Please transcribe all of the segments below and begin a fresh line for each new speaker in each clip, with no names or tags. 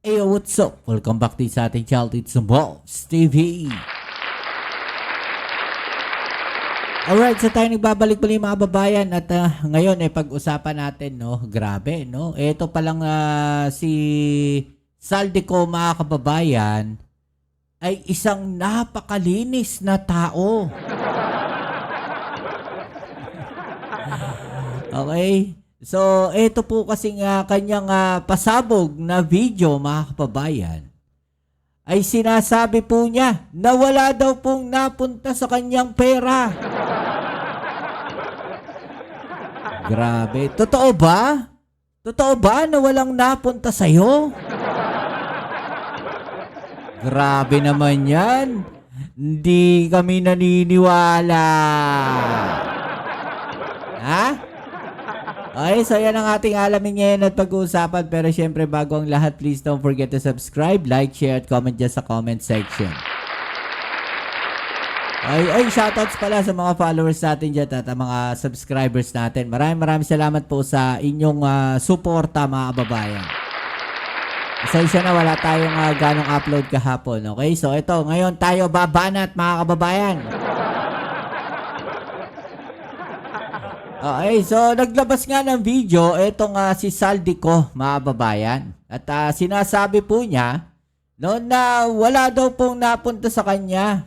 Hey, what's up? Welcome back din sa ating channel. It's Boss TV. Alright, so tayo nagbabalik muli mga babayan at ngayon pag-usapan natin, no? Grabe, no? Ito palang si Saldico mga kababayan ay isang napakalinis na tao. Okay? So, ito po kasing kanyang pasabog na video mga kababayan ay sinasabi po niya na wala daw pong napunta sa kanyang pera. Grabe. Totoo ba? Totoo ba na walang napunta sa'yo? Grabe naman yan. Hindi kami naniniwala. Ha? Okay, so yan ang ating alamin ngayon at pag-uusapan. Pero syempre bago ang lahat, please don't forget to subscribe, like, share, at comment dyan sa comment section. Ay, shoutouts pala sa mga followers natin dyan at mga subscribers natin. Maraming salamat po sa inyong suporta mga kababayan. Pasensya na wala tayong ganong upload kahapon. Okay, so ito, ngayon tayo babanat mga kababayan. Okay, so naglabas nga ng video itong si Saldico mga kababayan. At sinasabi po niya no, na wala daw pong napunta sa kanya.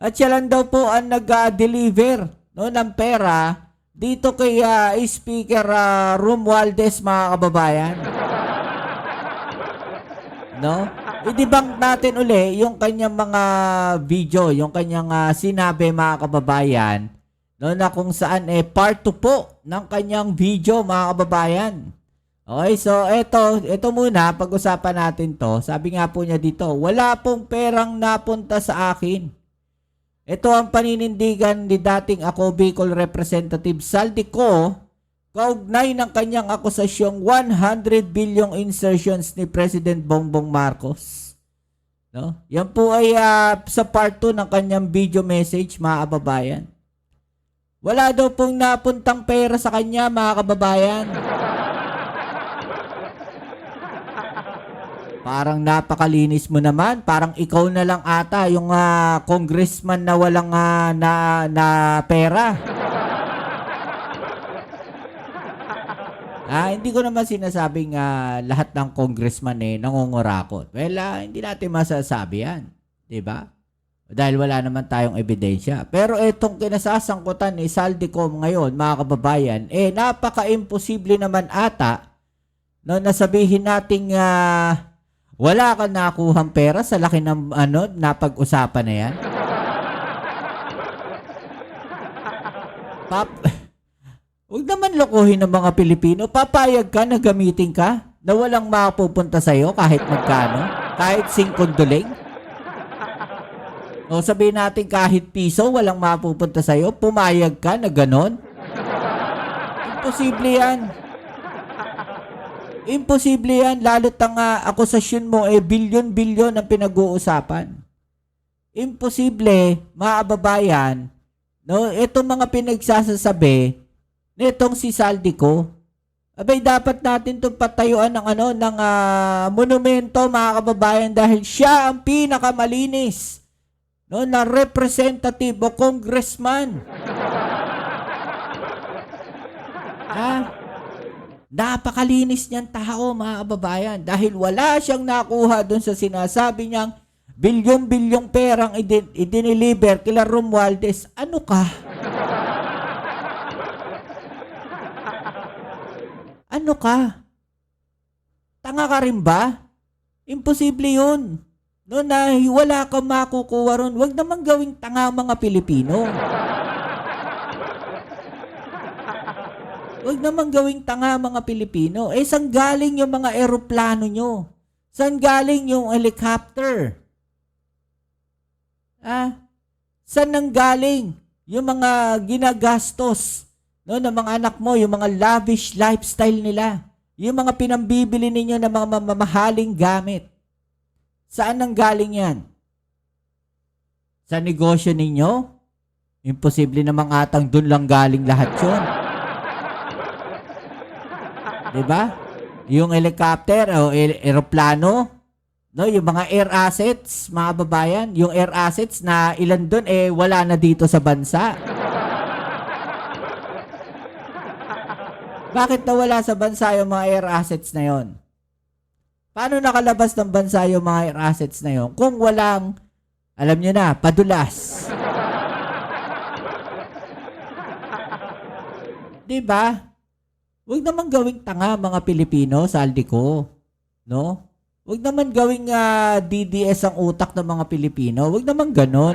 At siya lang daw po ang nag-deliver no, ng pera dito kay Speaker Romualdez mga kababayan. No? I-debunk natin uli yung kanyang mga video, yung kanyang sinabi mga kababayan, no, na kung saan part 2 po ng kanyang video mga kababayan. Okay, so ito muna, pag-usapan natin to. Sabi nga po niya dito, wala pong perang napunta sa akin. Ito ang paninindigan ni dating Ako Bicol Representative Saldico kaugnay ng kanyang akusasyong 100 bilyong insertions ni President Bongbong Marcos. No? Yan po ay sa part 2 ng kanyang video message mga kababayan. Wala daw pong napuntang pera sa kanya mga kababayan. Parang napakalinis mo naman. Parang ikaw na lang ata yung congressman na walang na pera. Hindi ko naman sinasabing lahat ng congressman nangungurakot. Well, hindi natin masasabi yan. Diba? Dahil wala naman tayong ebidensya. Pero itong kinasasangkutan ni Saldico ngayon, mga kababayan, napaka-imposible naman ata no, nasabihin nating wala ka nakuhang pera sa laki ng napag-usapan na yan. Huwag naman lokohin ng mga Pilipino. Papayag ka na gamitin ka na walang mapupunta sa'yo kahit magkano, kahit singkonduling. O sabihin natin kahit piso, walang mapupunta sa'yo, pumayag ka na ganon? Imposible yan. Imposible yan, lalo't ang akusasyon mo bilyon-bilyon ang pinag-uusapan. Imposible, mga kababayan, no, itong mga pinagsasasabi nitong si Saldico, abay dapat natin itong patayuan ng ng monumento mga kababayan dahil siya ang pinakamalinis no, na representative o congressman. Napakalinis niyang tao mga kababayan dahil wala siyang nakuha doon sa sinasabi niyang bilyon-bilyong perang idiniliver kila Romualdez. Ano ka? Ano ka? Tanga ka rin ba? Imposible yun. No, na wala kang makukuha ron. Huwag naman gawing tanga mga Pilipino. Huwag naman gawing tanga mga Pilipino. Saan galing yung mga eroplano nyo? Saan galing yung helicopter? Saan nang galing yung mga ginagastos no, ng mga anak mo, yung mga lavish lifestyle nila? Yung mga pinambibili ninyo ng mga mamahaling gamit. Saan nang galing yan? Sa negosyo ninyo? Imposible namang atang dun lang galing lahat yun. Diba? Yung helicopter o eroplano, No, yung mga air assets, mga babayan, yung air assets na ilan doon wala na dito sa bansa. Bakit nawala sa bansa yung mga air assets na yon? Paano nakalabas ng bansa yung mga air assets na yon kung walang, alam nyo na, padulas? Diba? Huwag naman gawing tanga mga Pilipino, saldi ko. No? Huwag naman gawing DDS ang utak ng mga Pilipino. Huwag naman ganon.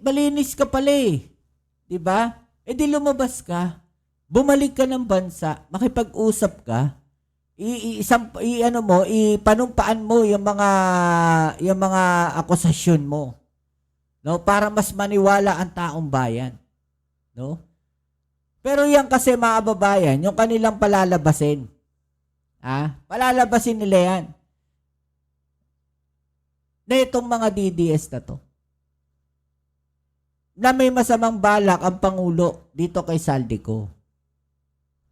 Malinis ka pala eh. Diba? Di lumabas ka. Bumalik ka ng bansa. Makipag-usap ka. Ipanumpaan mo yung mga akusasyon mo. No? Para mas maniwala ang taong bayan. No? Pero yan kasi mga babayan, yung kanilang palalabasin. Palalabasin nila yan. Na itong mga DDS na to. Na may masamang balak ang Pangulo dito kay Saldico.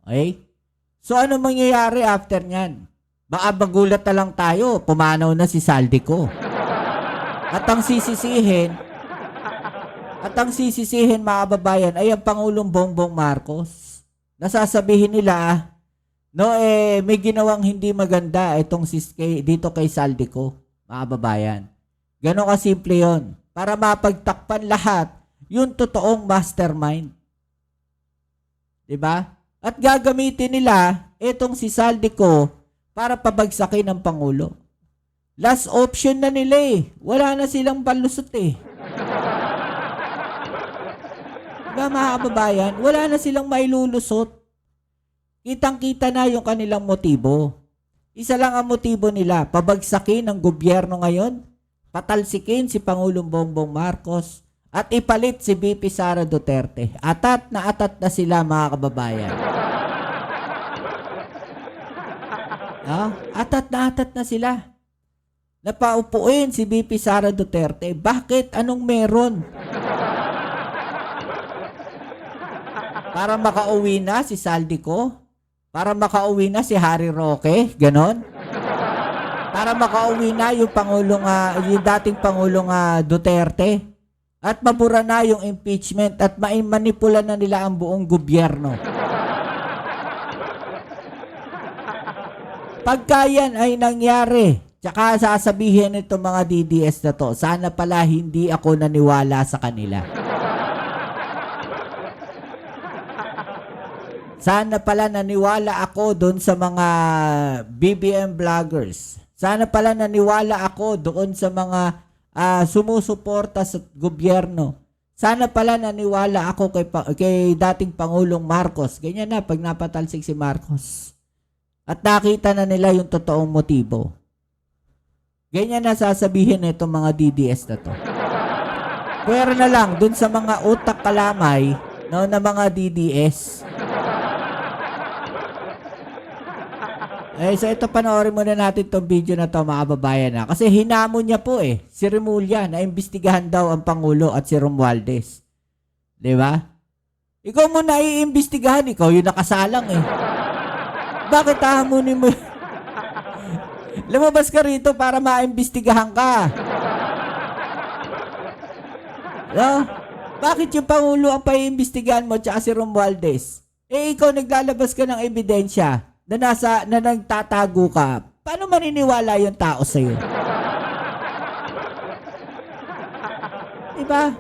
Okay? So ano mangyayari after nyan? Baka bagulat na lang tayo, pumanaw na si Saldico. At ang sisisihin mga babayan ay ang Pangulong Bongbong Marcos. Nasasabihin nila, may ginawang hindi maganda itong dito kay Saldico, mga babayan. Ganon kasimple yon. Para mapagtakpan lahat yung totoong mastermind. Diba? At gagamitin nila itong si Saldico para pabagsakin ng Pangulo. Last option na nila eh. Wala na silang palusot eh. Diba mga kababayan? Wala na silang mailulusot. Kitang-kita na yung kanilang motibo. Isa lang ang motibo nila, pabagsakin ng gobyerno ngayon, patalsikin si Pangulong Bongbong Marcos, at ipalit si VP Sara Duterte. Atat na sila mga kababayan. Atat na sila. Napaupuin si VP Sara Duterte. Bakit? Anong meron? Para makauwi na si Saldico? Para makauwi na si Harry Roque? Ganon? Para makauwi na yung dating Pangulong Duterte? At mabura na yung impeachment at manipula na nila ang buong gobyerno. Pagka yan ay nangyari, tsaka sasabihin itong mga DDS na to, sana pala hindi ako naniwala sa kanila. Sana pala naniwala ako doon sa mga BBM vloggers. Sana pala naniwala ako doon sa mga sumusuporta sa gobyerno. Sana pala naniwala ako kay dating Pangulong Marcos. Ganyan na pag napatalsik si Marcos. At nakita na nila yung totoong motibo. Ganyan na sasabihin na itong mga DDS na to. Pwera na lang dun sa mga utak kalamay na mga DDS. So ito panoorin muna natin itong video na to mga babayan na. Kasi hinamon niya po si Remulla na imbestigahan daw ang Pangulo at si Romualdez. Diba? Ikaw muna iimbestigahan, ikaw yung nakasalang Bakit hamunin mo? Lumabas ka rito para maimbestigahan ka. No? Bakit yung Pangulo ang paiimbestigahan mo at si Romualdez? Ikaw naglalabas ka ng ebidensya na nagtatago ka, paano maniniwala yung tao sa'yo? Diba?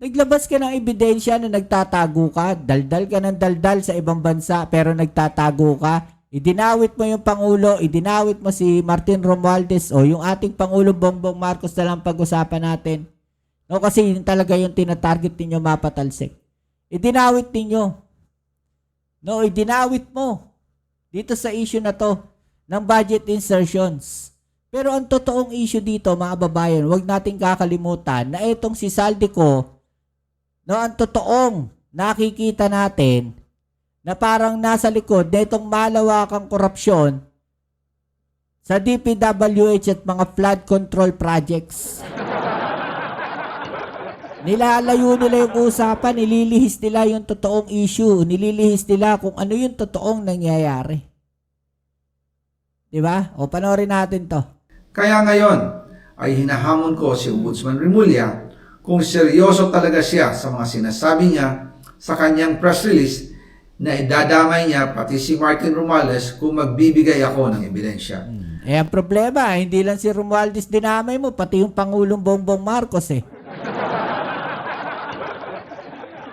Naglabas ka ng ebidensya na nagtatago ka, daldal ka ng daldal sa ibang bansa pero nagtatago ka, idinawit mo yung Pangulo, idinawit mo si Martin Romualdez o yung ating Pangulo Bongbong Marcos na lang pag-usapan natin. No, kasi yun talaga yung tinatarget ninyo mapatalsik. Idinawit ninyo. No, idinawit mo. Dito sa issue na to ng budget insertions. Pero ang totoong issue dito mga babayan, huwag nating kakalimutan na itong si Saldico, ang totoong nakikita natin na parang nasa likod na itong malawakang korupsyon sa DPWH at mga flood control projects. Nilalayo nila yung usapan, nililihis nila yung totoong issue, nililihis nila kung ano yung totoong nangyayari. Di ba? O, panoorin natin to.
Kaya ngayon ay hinahamon ko si Ombudsman Remulla kung seryoso talaga siya sa mga sinasabi niya sa kanyang press release na idadamay niya pati si Martin Romualdez kung magbibigay ako ng ebidensya.
Eh, ang problema, hindi lang si Romualdez dinamay mo, pati yung Pangulong Bongbong Marcos eh.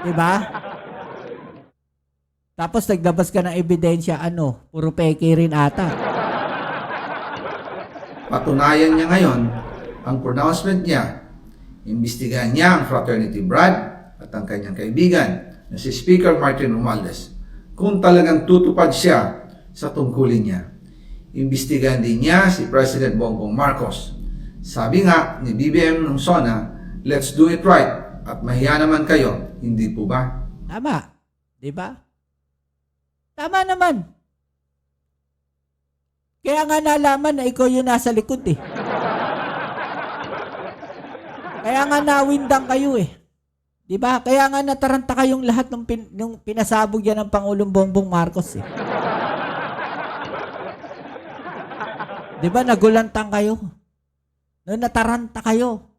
Diba? Tapos naglabas ka ng ebidensya, puro peke rin ata.
Patunayan niya ngayon ang pronouncement niya. Imbestigahan niya ang fraternity Brad at ang kanyang kaibigan na si Speaker Martin Romualdez kung talagang tutupad siya sa tungkulin niya. Imbestigahan din niya si President Bongbong Marcos. Sabi nga ni BBM nung SONA, let's do it right at mahiya naman kayo, hindi po ba?
Tama. Diba? Tama naman. Kaya nga nalaman na ikaw yung nasa likod eh. Kaya nga nawindang kayo eh. Diba? Kaya nga nataranta kayong lahat nung pinasabog yan ng Pangulong Bongbong Marcos eh. Diba? Nagulantang kayo. Nung nataranta kayo.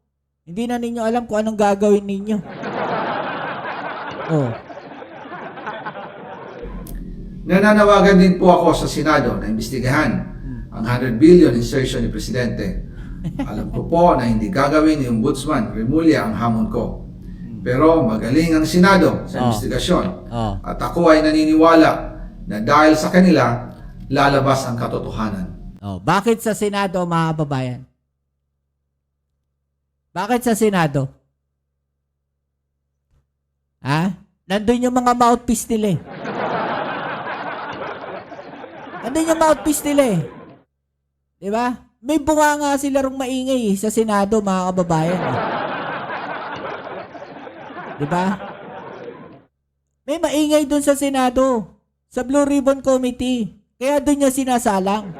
Hindi na ninyo alam kung anong gagawin ninyo. Oh.
Nananawagan din po ako sa Senado na imbestigahan ang 100 billion insertion ni Presidente. Alam ko po na hindi gagawin ni Ombudsman Remulla ang hamon ko. Pero magaling ang Senado sa investigasyon. At ako ay naniniwala na dahil sa kanila, lalabas ang katotohanan.
Bakit sa Senado, mga kababayan? Bakit sa Senado? Nandun yung mga mouthpiece nila eh. Nandun yung mouthpiece nila eh. Diba? May bunga nga sila rong maingay sa Senado, mga kababayan. Diba? May maingay dun sa Senado. Sa Blue Ribbon Committee. Kaya dun niya sinasalang.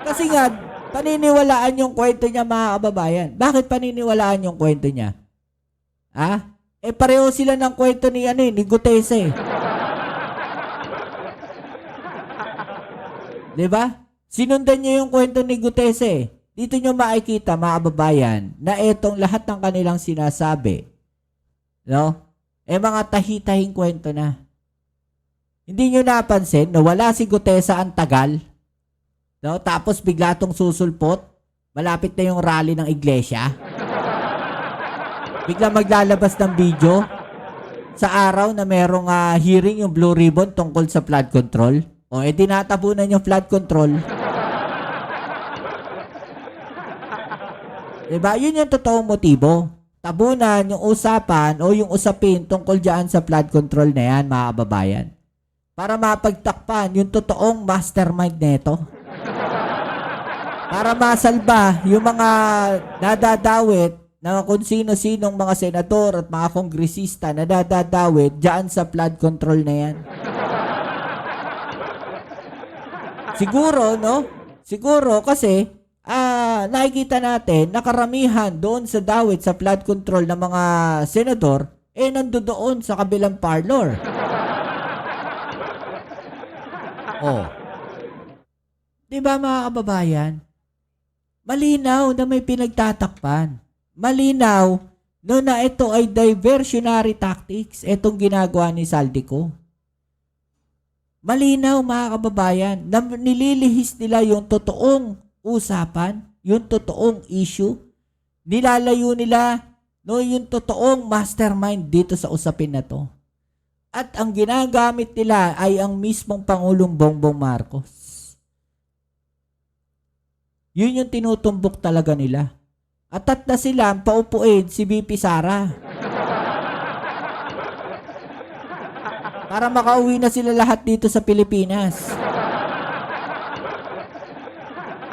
Kasi nga, paniniwalaan yung kwento niya, mga kababayan. Bakit paniniwalaan yung kwento niya? Pareho sila ng kwento ni Gutese eh. Diba? Sinundan niyo yung kwento ni Gutese. Dito nyo makikita, mga kababayan, na etong lahat ng kanilang sinasabi, mga tahi-tahing kwento na. Hindi nyo napansin na wala si Gutesa ang tagal, tapos bigla tong susulpot, malapit na yung rally ng iglesia. Bigla maglalabas ng video sa araw na merong hearing yung Blue Ribbon tungkol sa flood control. Tinatabunan yung flood control. Diba? Yun yung totoong motibo. Tabunan yung usapan o yung usapin tungkol dyan sa flood control na yan, mga kababayan. Para mapagtakpan yung totoong mastermind neto. Para masalba yung mga nadadawit na kung sino-sinong mga senador at mga kongresista na nadadawit dyan sa flood control na yan. Siguro, Siguro kasi nakikita natin na karamihan doon sa dawit sa flood control ng mga senador nandoon sa kabilang parlor. Diba, mga kababayan? Malinaw na may pinagtatakpan. Malinaw na ito ay diversionary tactics, itong ginagawa ni Saldico. Malinaw, mga kababayan, na nililihis nila yung totoong usapan, yung totoong issue. Nilalayo nila yung totoong mastermind dito sa usapin na to. At ang ginagamit nila ay ang mismong Pangulong Bongbong Marcos. Yun yung tinutumbok talaga nila. At na sila paupuin si VP Sara. Para makauwi na sila lahat dito sa Pilipinas.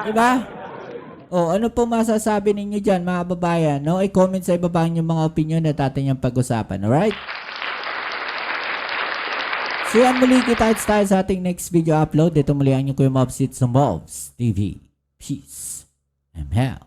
Diba? Ano po masasabi ninyo dyan, mga babayan? I-comment sa ibaba yung mga opinion na atin yung pag-usapan. Alright? So yan, muli kita tayo sa ating next video upload. Ito muli ang inyong Kuya Mobs. It's Mobs TV. Peace and health.